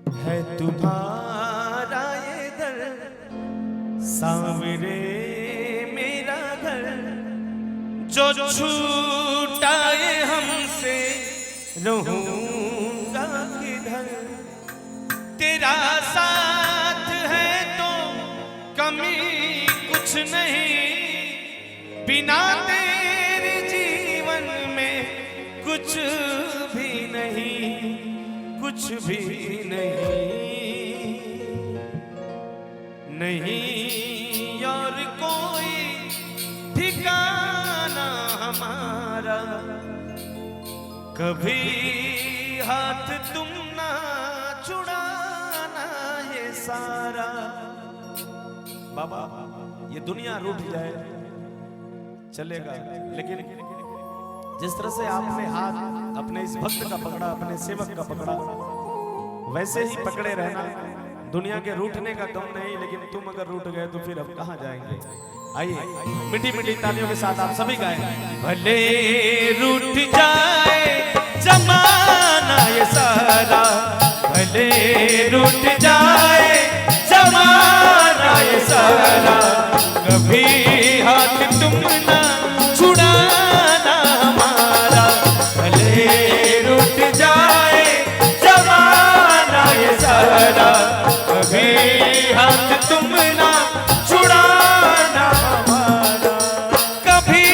है तुम्हारा ये दर, सांवरे मेरा घर, जो छूटा ये हमसे रहूंगा किधर। तेरा साथ है तो कमी कुछ नहीं, बिना तेरे जीवन में कुछ भी नहीं, कुछ भी नहीं, नहीं और कोई ठिकाना हमारा। कभी हाथ तुम ना छुड़ाना ये सारा। बाबा ये दुनिया रूठ जाए चलेगा, लेकिन जिस तरह से आपने हाथ अपने इस भक्त का पकड़ा, अपने सेवक का पकड़ा, वैसे ही पकड़े रहना। दुनिया के रूठने का गम नहीं, लेकिन तुम अगर रूठ गए तो फिर हम कहां जाएंगे। आइए मीठी मीठी तालियों के साथ आप सभी गाएं। भले रूठ जाए जमाना ये सारा, भले रूठ जाए जमाना ये सारा, कभी हाथ तुम ना छुड़ाना हमारा। भले रूठ जाए जमाना ये सारा, कभी हाथ तुम ना छुड़ाना हमारा। कभी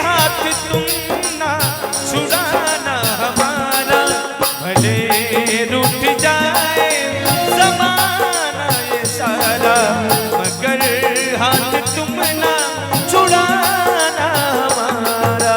हाथ तुम ना छुड़ाना हमारा। भले रूठ जाए जमाना ये सारा, मगर हाथ तुम ना छुड़ाना हमारा।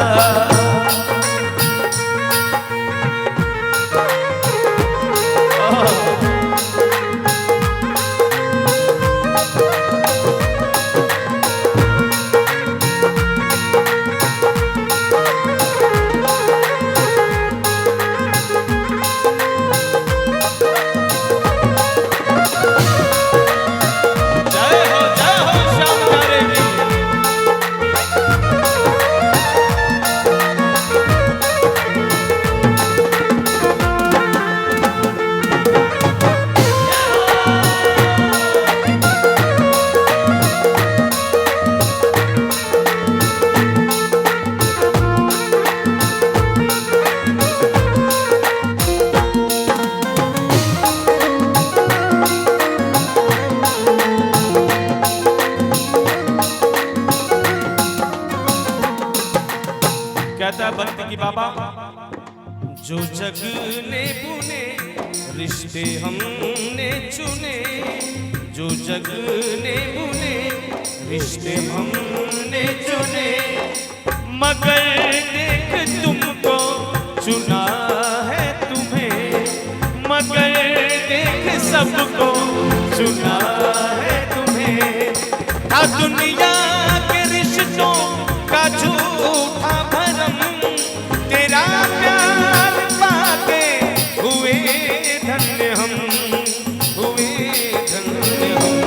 कहता है भक्ति की बाबा, जो जग ने बुने रिश्ते हमने चुने, जो जग ने बुने रिश्ते हमने चुने, मगर देख तुमको चुना है तुम्हें, मगर देख सबको चुना है तुम्हें। ना दुनिया के रिश्तों का झूठा भरम, तेरा प्यार पाके हुए धन्य हम, हुए धन्य हम।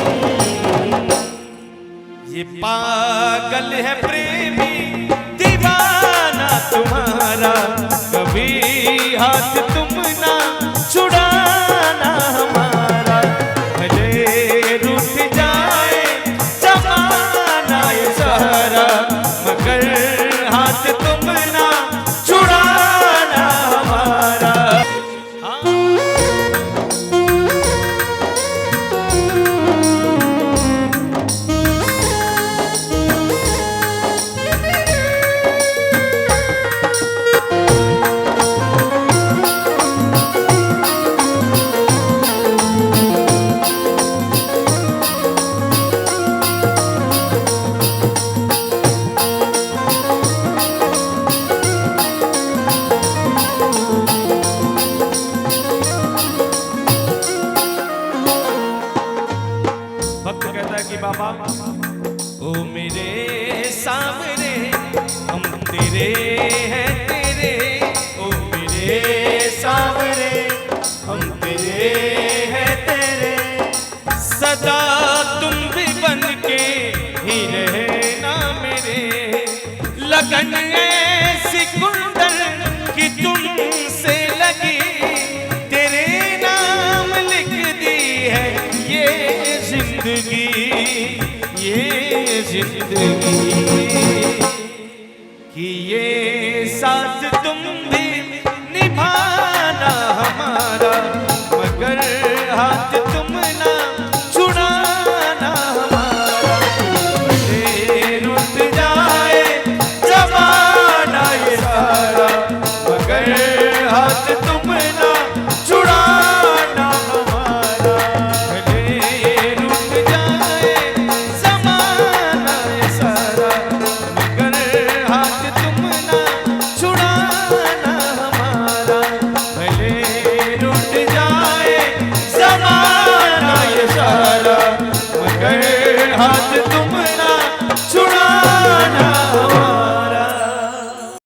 ये पागल है प्रेमी दीवाना तुम्हारा, कभी हाथ तुम ना छुड़ाना हमारा। भले रूठ जाए जमाना ये सारा, मगर हाथ तुम ना छुड़ाना हमारा। बाबा ओ मेरे सामने हम तेरे हैं तेरे, ओ मेरे सामने हम तेरे हैं तेरे। सदा तुम भी बन के ही रहना मेरे, लगन ऐसी कुंदन की तुमसे लगी, तेरे नाम लिख जिंदगी, ये जिंदगी कि ये साथ तुम भी निभाना हमारा, मगर हाथ तुम ना छुड़ाना हमारा। भले रुठ जाए जमाना ये सारा, मगर हाथ